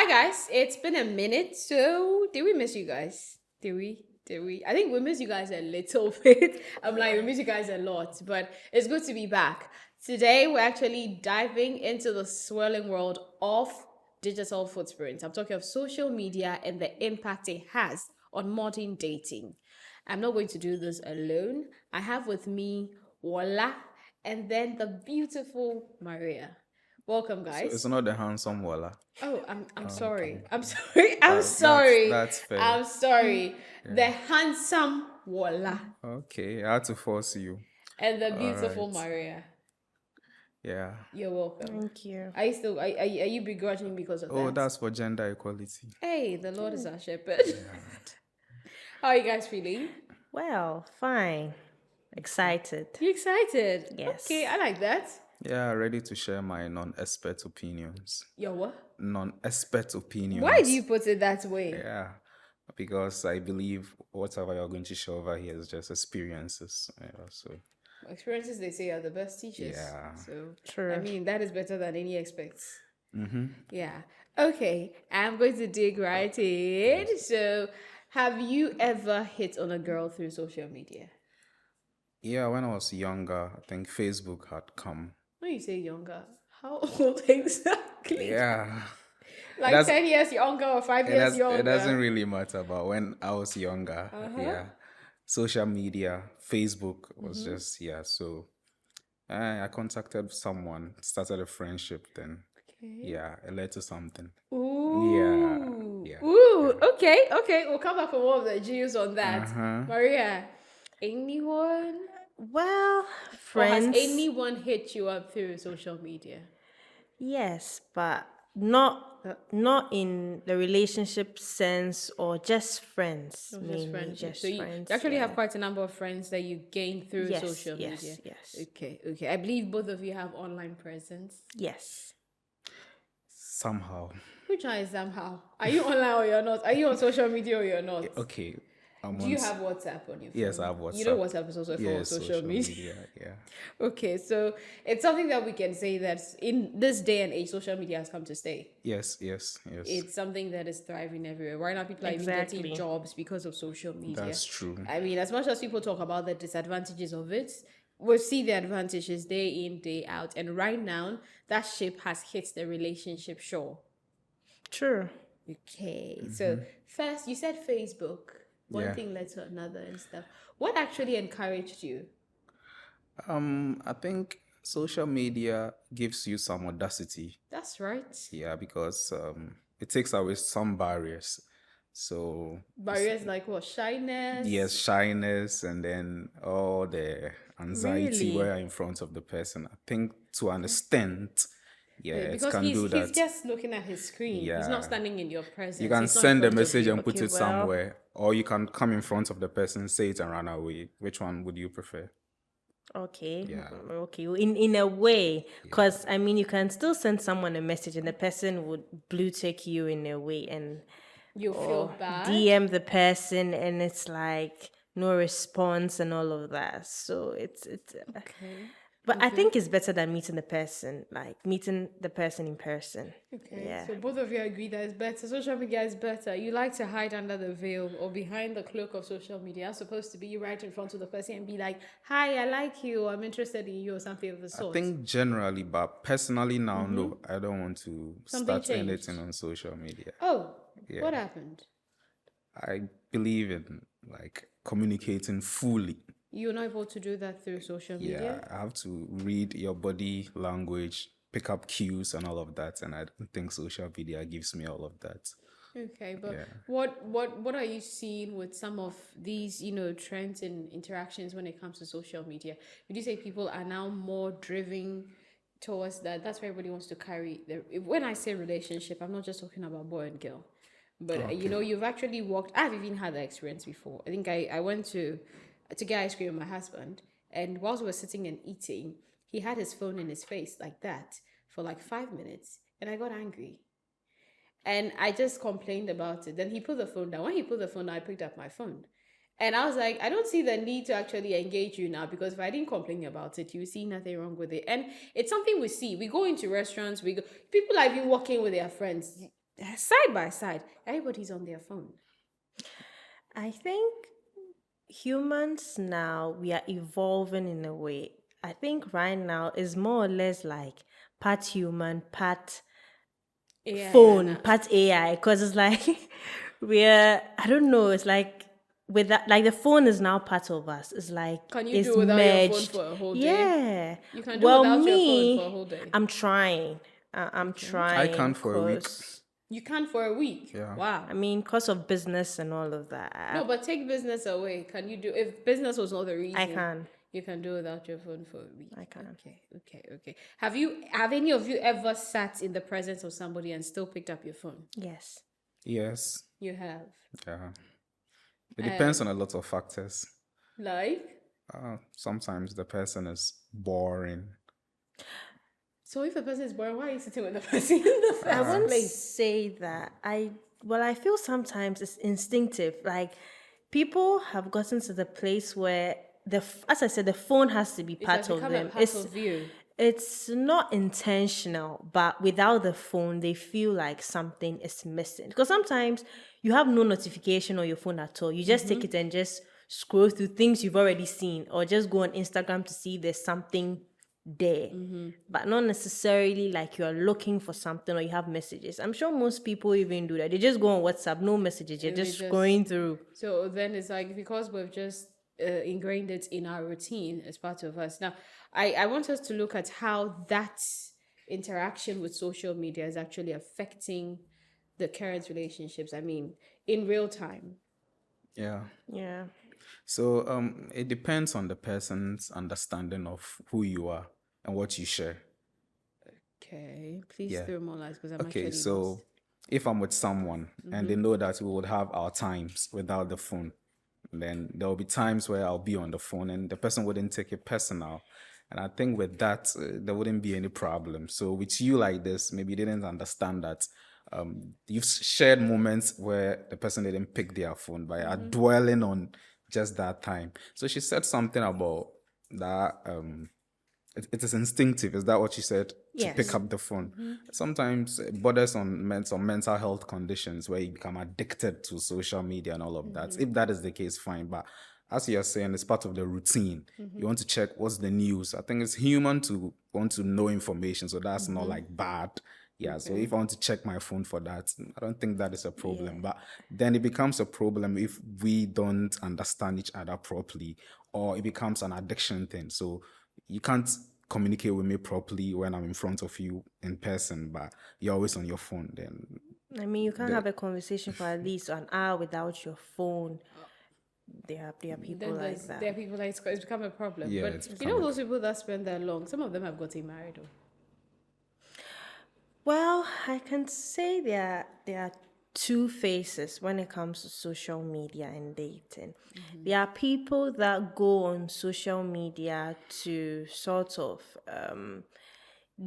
guys, it's been a minute. So, did we miss you guys? Did we? Did we? I think we miss you guys a little bit. I'm like, we miss you guys a lot, but it's good to be back. Today, we're actually diving into the swirling world of digital footprints. I'm talking of social media and the impact it has on modern dating. I'm not going to do this alone. I have with me Wala and then the beautiful Maria. Welcome, So it's guys. not the handsome Walla. Oh, I'm sorry. Okay. I'm sorry. I'm That's sorry. that's fair. I'm sorry. The Yeah. handsome Wala Okay. I had to force you. and the All beautiful right. Maria. Yeah. You're welcome. Thank you. Are you still are you begrudging because of Oh, that? that's for gender equality. Hey, the Lord is our shepherd. Yeah. How are you guys feeling? Well, fine. Excited. You excited? Yes. Okay, I like that. Yeah. Ready to share my non-expert opinions. Yo, what? Non-expert opinions. Why do you put it that way? Yeah. Because I believe whatever you're going to share over here is just experiences. Yeah, so Experiences, they say, are the best teachers. Yeah. So, True. I mean, that is better than any expects. mm-hmm. Yeah. Okay. I'm going to dig right in. So, have you ever hit on a girl through social media? Yeah, when I was younger, I think Facebook had come. When you say younger, how old exactly? Yeah. Like That's- 10 years younger or 5 years younger? It doesn't really matter, but when I was younger, Uh-huh. yeah, social media, Facebook was Mm-hmm. just, yeah, so I contacted someone, started a friendship, then, Okay. yeah, it led to something. Ooh. Yeah. Ooh. Okay. Okay. We'll come back for more of the Jews on that. Uh-huh. Maria, anyone? Well, Or has friends. anyone hit you up through social media? Yes, but not in the relationship sense or just friends. Or Mainly just friendship. just So you friends. actually yeah. have quite a number of friends that you gain through Yes, social yes, media. yes. Okay, okay. I believe both of you have online presence. Yes. Somehow. Which one is somehow? Are you online or you're not? Are you on social media or you're not? Okay. Do you have WhatsApp on your phone? Yes, I have WhatsApp. You know WhatsApp is also a form Yeah, of social media. yeah. Okay, so it's something that we can say that in this day and age, social media has come to stay. Yes. It's something that is thriving everywhere. Right now, people are even Exactly. getting jobs because of social media. That's true. I mean, as much as people talk about the disadvantages of it, we see the advantages day in, day out. And right now, that ship has hit the relationship shore. True. Okay, so first you said Facebook. One Yeah. thing led to another and stuff. What actually encouraged you? I think social media gives you some audacity. That's right. Yeah, because it takes away some barriers. So Barriers like what? Shyness? yes, shyness and then all the anxiety Really? where you're in front of the person. I think to an extent, yeah, it Because can he's do that. just looking at his screen. He's Yeah. not standing in your presence. You can He's not in send a front of message you. and put Okay, it well- somewhere, or you can come in front of the person, say it, and run away. Which one would you prefer? Okay. Yeah. Okay. In a way, because I mean, you can still send someone a message, and the person would blue tick you in a way, and You feel bad. DM the person, and it's like no response and all of that. So it's Okay. but I think it's better than meeting the person, like meeting the person in person. Okay. Yeah. So both of you agree that it's better. Social media is better. You like to hide under the veil or behind the cloak of social media. You're supposed to be right in front of the person and be like, "Hi, I like you. I'm interested in you," or something of the I sort. think generally, but personally now, no, I don't want to Something start changed. anything on social media. Oh, Yeah. what happened? I believe in like communicating fully. You're not able to do that through social Yeah, media. I have to read your body language, pick up cues and all of that, and I don't think social media gives me all of that. Okay, but Yeah. what are you seeing with some of these, trends and interactions when it comes to social media? Would you say people are now more driven towards that? That's where everybody wants to carry their. When I say relationship, I'm not just talking about boy and girl, but you've actually walked. I've even had that experience before. I think I went to get ice cream with my husband, and whilst we were sitting and eating, he had his phone in his face like that for like 5 minutes, and I got angry. And I just complained about it. Then he put the phone down. When he put the phone down, I picked up my phone. And I was like, I don't see the need to actually engage you now, because if I didn't complain about it, you see nothing wrong with it. And it's something we see. We go into restaurants, people are even walking with their friends. side by side, everybody's on their phone. I think humans now, we are evolving in a way. I think right now is more or less like part human, part Yeah, phone, part AI. Because it's like I don't know, it's like with that, like the phone is now part of us. It's like Can you it's do without your phone merged. for a whole day? Yeah. You can do Well, without your phone for a me, whole day. I'm trying. I'm Okay. I trying can't for a week. because You can for a week. Yeah. Wow. I mean, because of business and all of that. No, but take business away. Can you do, if business was not the reason? I can. You can do without your phone for a week. I can. Okay. Have any of you ever sat in the presence of somebody and still picked up your phone? Yes. Yes. You have. Yeah. It depends on a lot of factors. Like? Sometimes the person is boring. So if a person is boring, why are you sitting with the person in the I first wouldn't place? say that. I feel sometimes it's instinctive. Like people have gotten to the place where as I said, the phone has to be It has part of become a them. part of you. It's not intentional, but without the phone, they feel like something is missing. Because sometimes you have no notification on your phone at all. You just take it and just scroll through things you've already seen, or just go on Instagram to see if there's something there. But not necessarily like you're looking for something or you have messages. I'm sure most people even do that. They just go on WhatsApp, no messages. You're And they just just- scrolling through. So then it's like, because we've just ingrained it in our routine as part of us. Now, I want us to look at how that interaction with social media is actually affecting the current relationships. I mean, in real time. Yeah. Yeah. So it depends on the person's understanding of who you are and what you share. Okay, please Yeah. throw more lights because I'm Okay, actually so lost. if I'm with someone and they know that we would have our times without the phone, then there will be times where I'll be on the phone and the person wouldn't take it personal. And I think with that, there wouldn't be any problem. So with you like this, maybe you didn't understand that. You've shared moments where the person didn't pick their phone, but are dwelling on just that time. So she said something about that. It is instinctive. Is that what she said? To Yes. pick up the phone. Sometimes it borders on mental health conditions where you become addicted to social media and all of that. If that is the case, fine. But as you're saying, it's part of the routine. You want to check what's the news. I think it's human to want to know information, so that's not like bad. Yeah, so if I want to check my phone for that, I don't think that is a problem. But then it becomes a problem if we don't understand each other properly, or it becomes an addiction thing. So you can't communicate with me properly when I'm in front of you in person, but you're always on your phone. Then I mean, you can't have a conversation for at least an hour without your phone. There are people Then like that. there are people like it's become a problem. Yeah, But it's you become know a- those people that spend that long, some of them have gotten married. Though. Well, I can say there are two phases when it comes to social media and dating. There are people that go on social media to sort of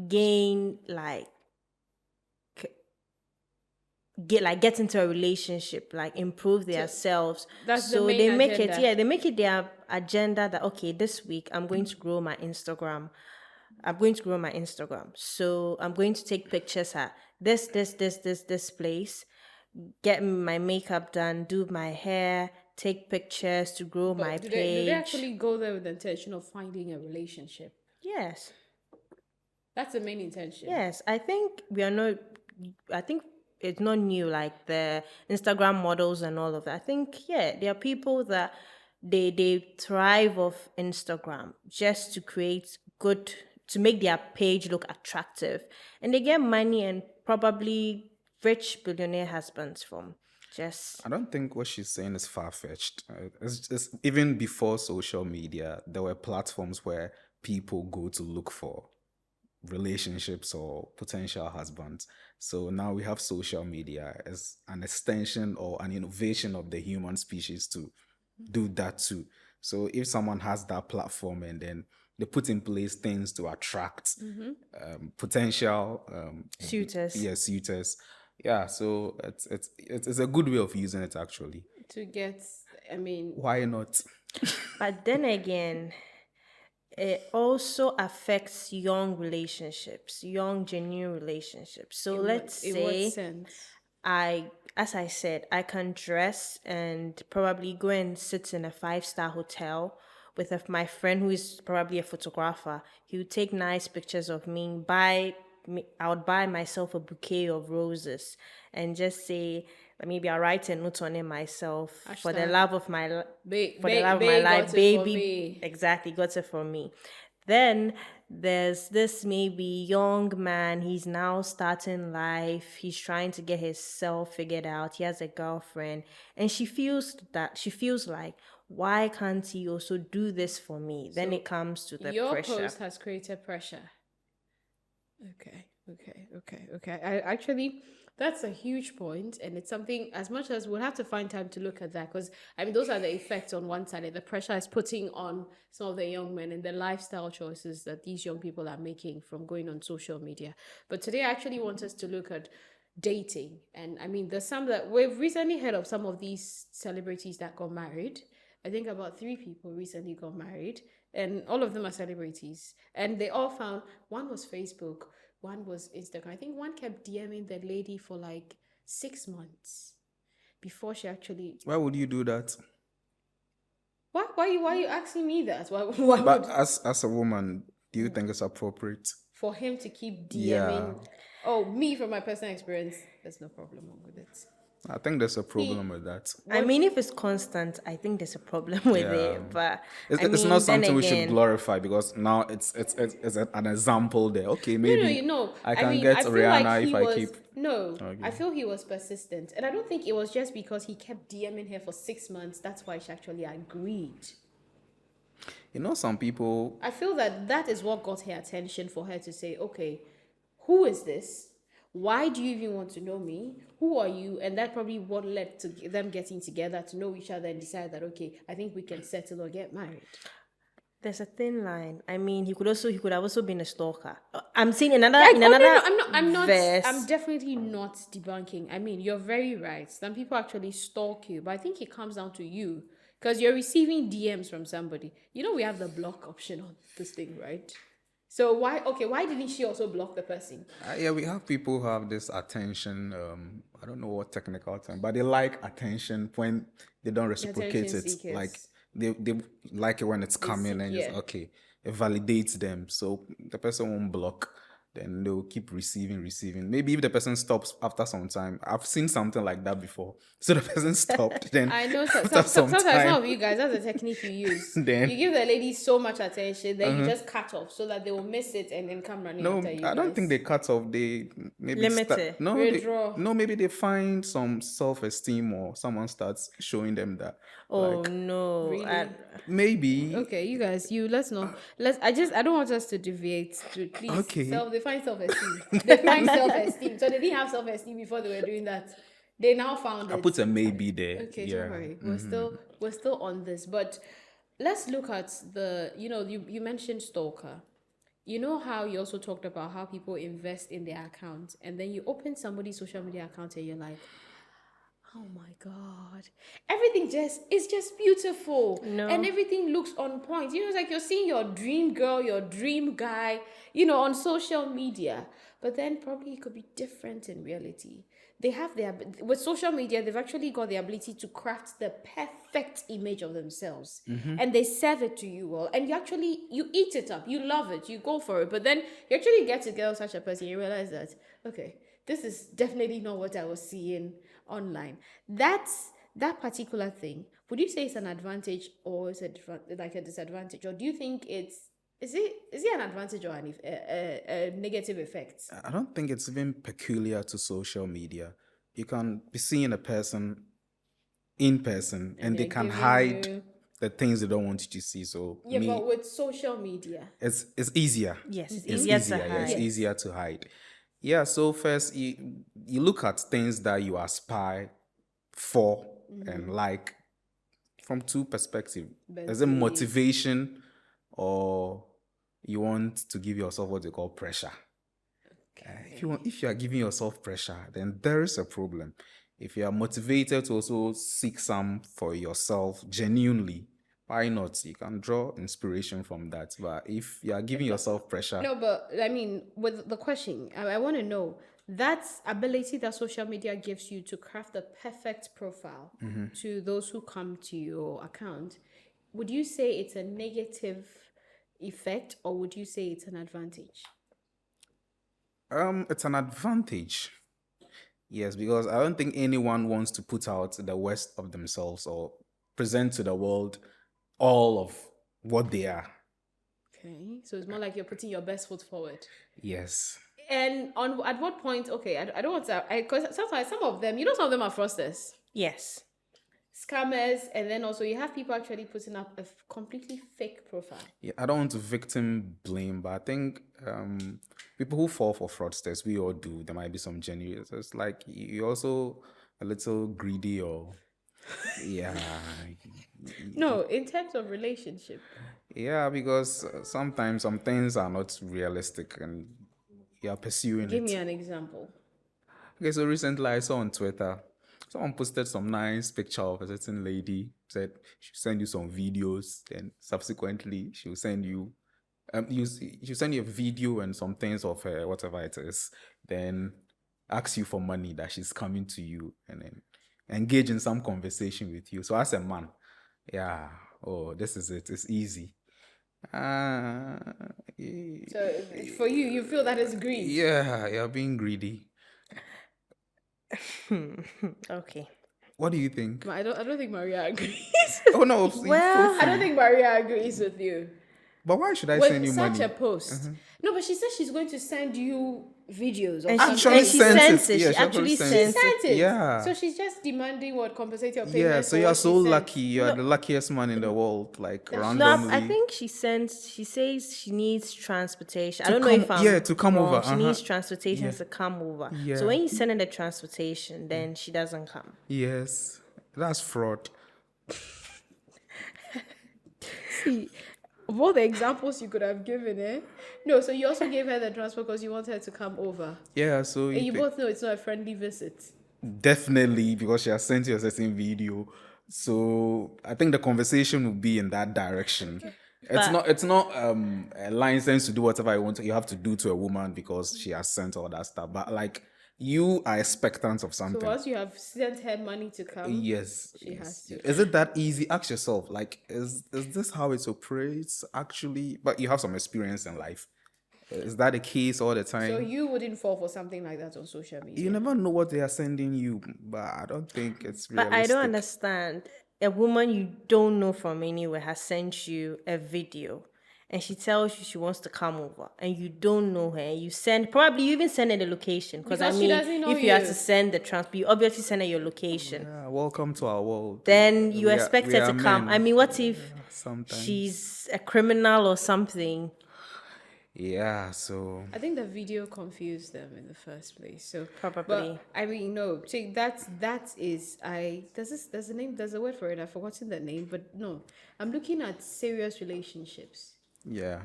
gain get into a relationship, like improve themselves. that's the So main they make agenda. they make it their agenda that okay, this week I'm going to grow my Instagram. I'm going to grow my Instagram. So I'm going to take pictures at this place, get my makeup done, do my hair, take pictures to grow my Do page. they actually go there with the intention of finding a relationship? Yes. That's the main intention. Yes. I think it's not new, like the Instagram models and all of that. I think, yeah, there are people that they thrive off Instagram just to make their page look attractive. And they get money and probably rich billionaire husbands from just I don't think what she's saying is far-fetched. It's even before social media, there were platforms where people go to look for relationships or potential husbands. So now we have social media as an extension or an innovation of the human species to do that too. So if someone has that platform and then they put in place things to attract potential suitors. suitors. Yeah, so it's a good way of using it actually. To get, I mean, Why not? But then again, it also affects young relationships, young genuine relationships. So let's in what say sense? as I said, I can dress and probably go and sit in a 5-star hotel with my friend who is probably a photographer. He would take nice pictures of me, I would buy myself a bouquet of roses and just say, maybe I'll write a note on it myself. For the Hashtag love of my Bae life, got it for baby. me. Exactly, got it for me. Then there's this maybe young man, he's now starting life, he's trying to get himself figured out, he has a girlfriend, and she feels like, why can't he also do this for me? Then it comes to the Your pressure. post has created pressure. Okay. I actually, that's a huge point, and it's something, as much as we'll have to find time to look at that, because I mean, those are the effects on one side, and the pressure is putting on some of the young men and the lifestyle choices that these young people are making from going on social media. But today, I actually want us to look at dating, and I mean, there's some that we've recently heard of some of these celebrities that got married. I think about 3 people recently got married, and all of them are celebrities. And they all found, one was Facebook, one was Instagram. I think one kept DMing the lady for like 6 months before she actually. Why would you do that? Why are you asking me that? Why But would, as a woman, do you think it's appropriate? for him to keep DMing? Yeah. Oh, me, from my personal experience, there's no problem with it. I think there's a problem with that. I mean, if it's constant, I think there's a problem with it. But It's I mean, not something then we should again, glorify, because now it's an example there. Okay, maybe No. I can mean, get I feel Rihanna like he if I was, keep. No, I feel he was persistent. And I don't think it was just because he kept DMing her for 6 months. That's why she actually agreed. You know, some people. I feel that is what got her attention, for her to say, okay, who is this? Why do you even want to know me? Who are you? And that probably what led to them getting together to know each other and decide that, okay, I think we can settle or get married. there's a thin line. I mean, he could have also been a stalker. I'm seeing another verse. I'm definitely not debunking. I mean, you're very right. Some people actually stalk you, but I think it comes down to you, because you're receiving DMs from somebody. You know, we have the block option on this thing, right? So why didn't she also block the person? Yeah, we have people who have this attention. I don't know what technical term, but they like attention when they don't reciprocate Attention it. seekers. Like they like it when it's coming, and yeah. it's okay. It validates them, so the person won't block. Then they'll keep receiving. Maybe if the person stops after some time, I've seen something like that before. So the person stopped. Then I know after sometimes some some time, of you guys, that's a technique you use. Then- you give the ladies so much attention, then you just cut off so that they will miss it and then come running no, after you. I don't guys. think they cut off. They maybe Limit start, it. no, Withdraw. maybe they find some self-esteem, or someone starts showing them that. Oh like, no! Really? maybe. Okay, you guys, I don't want us to deviate. Please, Okay. They find self-esteem. They find self-esteem. So they didn't have self-esteem before they were doing that. They now found I it. put a maybe there. Okay, yeah. don't worry. We're still on this, but let's look at you mentioned stalker. You know how you also talked about how people invest in their account, and then you open somebody's social media account and you're like, oh my god, everything is just beautiful. No. And everything looks on point. It's like you're seeing your dream girl, your dream guy, on social media. But then probably it could be different in reality. They have with social media, they've actually got the ability to craft the perfect image of themselves. And they serve it to you all. And you eat it up. You love it. You go for it. But then you actually get together with such a person, you realize that, okay, this is definitely not what I was seeing online. That particular thing, would you say it's an advantage, or is it like a disadvantage? Or do you think is it an advantage or a negative effect? I don't think it's even peculiar to social media. You can be seeing a person in person, and they they're can giving hide you- the things they don't want you to see. So Yeah, but with social media, it's easier. Yes, it's It's easier to easier. Yeah, it's hide. easier to hide. Yeah. So first, you look at things that you aspire for and like from two perspectives. Is it Bentley. motivation, or you want to give yourself what they call pressure? If you are giving yourself pressure, then there is a problem. If you are motivated to also seek some for yourself genuinely, why not? You can draw inspiration from that. But if you are giving yourself pressure, No, but I mean, with the question, I want to know that ability that social media gives you to craft the perfect profile to those who come to your account. Would you say it's a negative effect, or would you say it's an advantage? it's an advantage. Yes, because I don't think anyone wants to put out the worst of themselves or present to the world all of what they are. Okay, so it's more like you're putting your best foot forward. Yes. And on at what point? Okay, I don't want to, because sometimes some of them, some of them are fraudsters, Yes. scammers, and then also you have people actually putting up a completely fake profile. Yeah, I don't want to victim blame, but I think people who fall for fraudsters, we all do. There might be some genuine. So it's like you're also a little greedy, or yeah, No, in terms of relationship. yeah, because sometimes some things are not realistic, and you are pursuing Give it. me an example. Okay, so recently I saw on Twitter, someone posted some nice picture of a certain lady, said she'll send you some videos, and subsequently she'll send you, she'll send you a video and some things of her, whatever it is, then ask you for money that she's coming to you, and then engage in some conversation with you. So as a man, yeah, oh, this is it, it's easy. So for you, you feel that is greed. Yeah, you're being greedy. Okay. What do you think? But I don't think Maria agrees. Oh no, Well, I don't think Maria agrees with you. but why should I With send you such money? a post. No, but she said she's going to send you videos or And something. Actually and she sent sent it. it. Yeah, She she actually actually sent sent it. it. Sent it. Yeah. So she's just demanding what compensate your payment. Yeah, so for you're what she so sent. lucky. You're the luckiest man in the world. Like No, randomly. I think she says she needs transportation. I To don't know come- if I'm yeah, to come wrong. over, She needs uh-huh. transportation Yeah. to come over. Yeah. So when you send her the transportation, then she doesn't come. Yes, that's fraud. See, of all the examples you could have given, No, so you also gave her the transfer because you want her to come over. Yeah, so And you thi- both know it's not a friendly visit. definitely because she has sent you a certain video. So I think the conversation will be in that direction. It's not a license to do whatever you want. You have to do to a woman because she has sent all that stuff. But like you are expectant of So something. once you have sent her money to come, Yes. she has to. Is it that easy? Ask yourself, like, is this how it operates actually? But you have some experience in life. Is that the case all the time? So you wouldn't fall for something like that on social media. You never know what they are sending you, but I don't think it's But realistic. I don't understand. A woman you don't know from anywhere has sent you a video and she tells you she wants to come over and you don't know her. You even send her the location. Because Because she doesn't know if you have you. to send the transport, you obviously send her your location. Yeah, welcome to our world. Then you We are- expect we her are to come. men. I mean, what if Sometimes. she's a criminal or something? Yeah, so I think the video confused them in the first place. So Probably. But I mean, no. See, there's a word for it. I've forgotten the name, but no. I'm looking at serious relationships. yeah.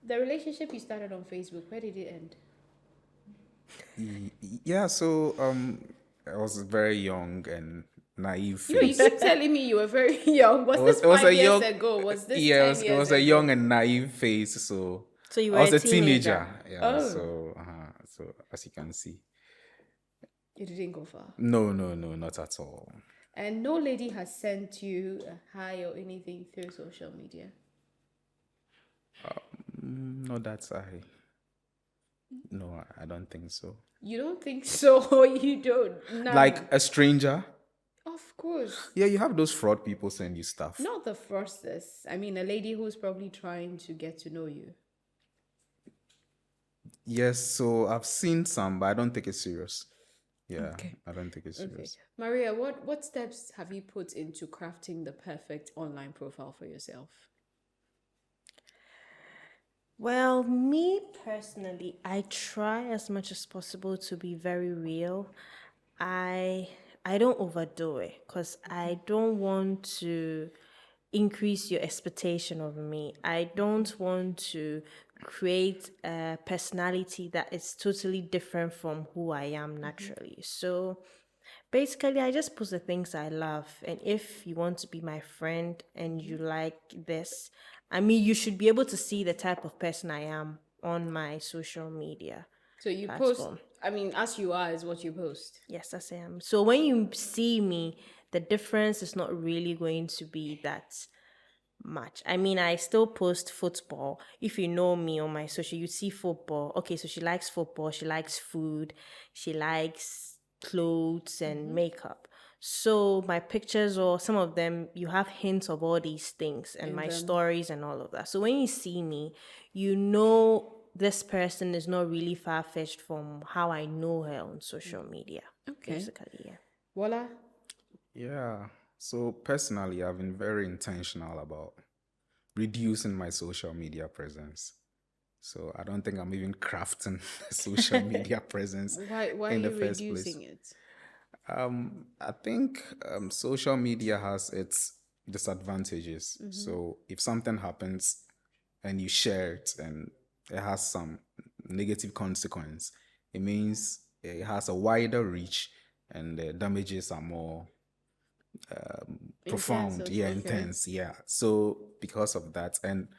The relationship you started on Facebook, where did it end? Yeah, so I was very young and naive. You phase. keep telling me you were very young. Was this It was 5 a years young- ago? Was this yeah, 10 it years was ago? a young and naive phase. So So you I were was a a teenager. teenager. Yeah, Oh. so as you can see, You didn't go far. no, not at all. And no lady has sent you a hi or anything through social media. Not that I. No, I don't think so. You don't think so? You don't? No. Like a stranger. Of course. Yeah, you have those fraud people send you stuff. Not the firstest. I mean, a lady who's probably trying to get to know you. Yes, so I've seen some, but I don't take it serious. Yeah, Okay. I don't take it Okay. serious. Maria, what steps have you put into crafting the perfect online profile for yourself? Well, me personally, I try as much as possible to be very real. I don't overdo it because I don't want to increase your expectation of me. I don't want to create a personality that is totally different from who I am naturally. So Basically, I just post the things I love. And if you want to be my friend and you like this, I mean, you should be able to see the type of person I am on my social media So you post, platform. I mean, as you are is what you post. Yes, as I am. So when you see me, the difference is not really going to be that much. I mean, I still post football. If you know me on my social, you see football. Okay, so she likes football, she likes food, she likes clothes and makeup. So my pictures or some of them, you have hints of all these things and In my them. stories and all of that. So when you see me, you know this person is not really far fetched from how I know her on social media. Okay. Basically, yeah. Voila. Yeah. So personally, I've been very intentional about reducing my social media presence. So I don't think I'm even crafting a social media presence Why are in the you first place. reducing it? I think social media has its disadvantages. So if something happens and you share it and it has some negative consequence, it means it has a wider reach and the damages are more profound, Intensive, yeah, okay. intense, yeah. So because of that, and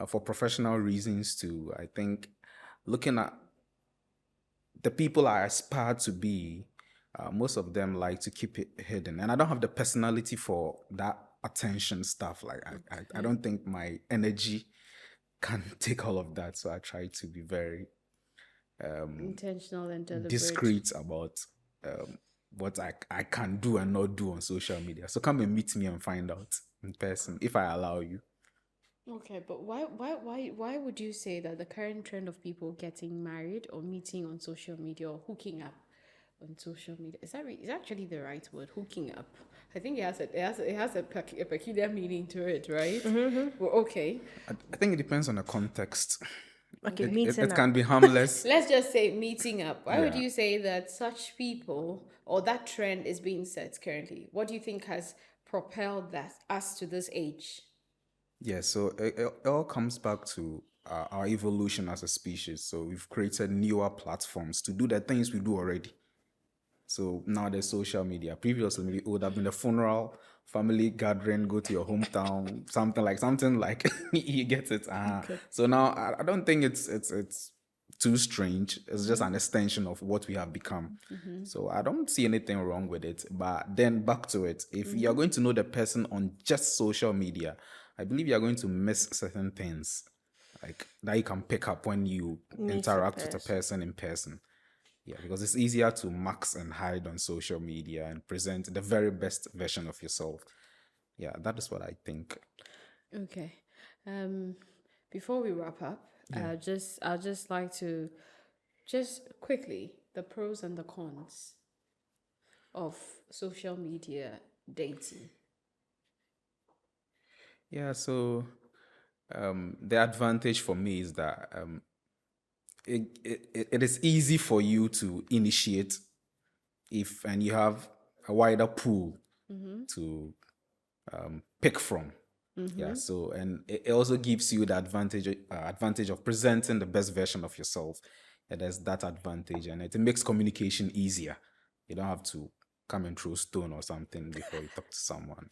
for professional reasons too, I think looking at the people I aspire to be, most of them like to keep it hidden, and I don't have the personality for that attention stuff. Like I don't think my energy can take all of that, so I try to be very Intentional and deliberate. discreet about what I can do and not do on social media. So come and meet me and find out in person if I allow you. Okay, but why would you say that the current trend of people getting married or meeting on social media or hooking up on social media is actually the right word, hooking up? I think it has a peculiar meaning to it, right? Well, okay, I think it depends on the context. Okay, It meeting can up. be harmless. let's just say meeting up. Why would Yeah. you say that such people or that trend is being set currently? What do you think has propelled that us to this age? Yeah, so it all comes back to our evolution as a species. So we've created newer platforms to do the things we do already. So now there's social media. Previously, maybe it would have been a funeral, family gathering, go to your hometown, something like you get it. So now I don't think it's too strange. It's just an extension of what we have become. So I don't see anything wrong with it. But then back to it, if you're going to know the person on just social media, I believe you're going to miss certain things like that you can pick up when you Meet a interact with a person. person in person. Yeah, because it's easier to mask and hide on social media and present the very best version of yourself. Yeah, that is what I think. Okay. Before we wrap up, I'll just like to just quickly the pros and the cons of social media dating. Yeah, so the advantage for me is that it is easy for you to initiate and you have a wider pool to pick from. Yeah, so and it also gives you the advantage of presenting the best version of yourself. Yeah, there's that advantage, and it makes communication easier. You don't have to come and throw stone or something before you talk to someone.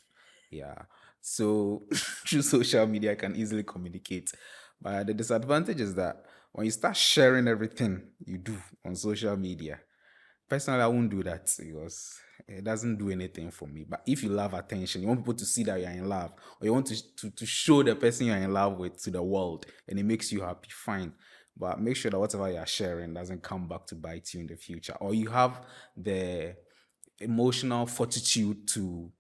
Yeah, so through social media, I can easily communicate. But the disadvantage is that when you start sharing everything you do on social media, personally, I won't do that because it doesn't do anything for me. But if you love attention, you want people to see that you're in love, or you want to show the person you're in love with to the world, and it makes you happy, fine. But make sure that whatever you're sharing doesn't come back to bite you in the future, or you have the emotional fortitude to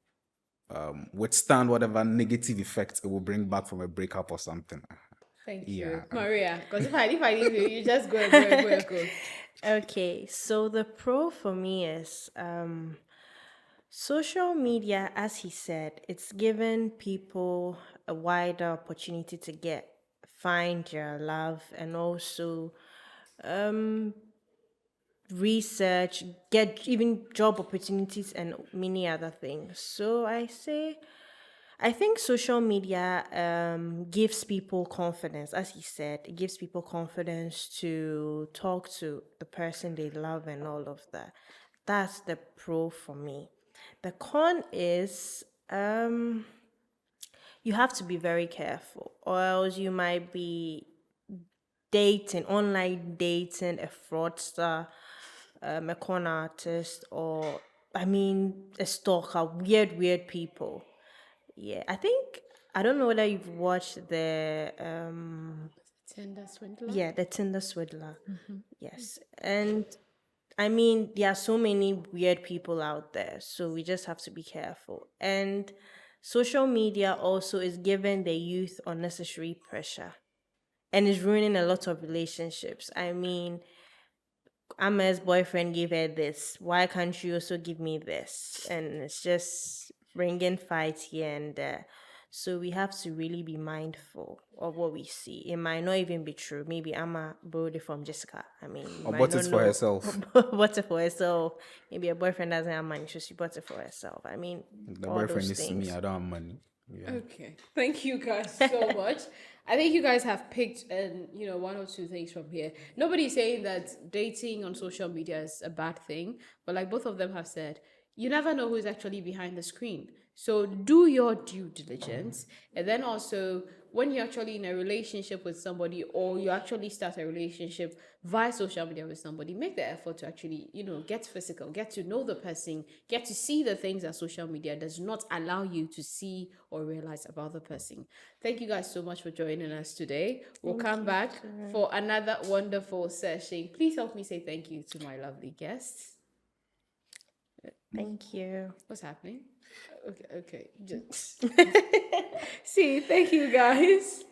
withstand whatever negative effects it will bring back from a breakup or something. Thank Yeah. you, Maria. Because if I leave you, you just go. Okay, so the pro for me is social media, as he said, it's given people a wider opportunity to find your love and also research, get even job opportunities and many other things. So I think social media gives people confidence, as he said. It gives people confidence to talk to the person they love and all of that. That's the pro for me. The con is you have to be very careful, or else you might be online dating a fraudster, a con artist, or I mean, a stalker, weird people. Yeah, I don't know whether you've watched Tinder swindler. the Tinder Swindler. Yes, and I mean, there are so many weird people out there, so we just have to be careful. And social media also is giving the youth unnecessary pressure and is ruining a lot of relationships. I mean, Ama's boyfriend gave her this. Why can't you also give me this? And it's just bringing fights here and there. So we have to really be mindful of what we see. It might not even be true. Maybe Amma borrowed it from Jessica. I mean, you Or might bought not it for know. herself. Bought it for herself. Maybe a boyfriend doesn't have money, so she bought it for herself. I mean, The all boyfriend those is things. me. I don't have money. Yeah. Okay. Thank you guys so much. I think you guys have picked one or two things from here. Nobody's saying that dating on social media is a bad thing, but like both of them have said, you never know who's actually behind the screen. So do your due diligence. And then also, when you're actually in a relationship with somebody, or you actually start a relationship via social media with somebody, make the effort to actually, get physical, get to know the person, get to see the things that social media does not allow you to see or realize about the person. Thank you guys so much for joining us today. We'll come back for another wonderful session. Please help me say thank you to my lovely guests. Thank you. What's happening? Okay. Just see, thank you guys.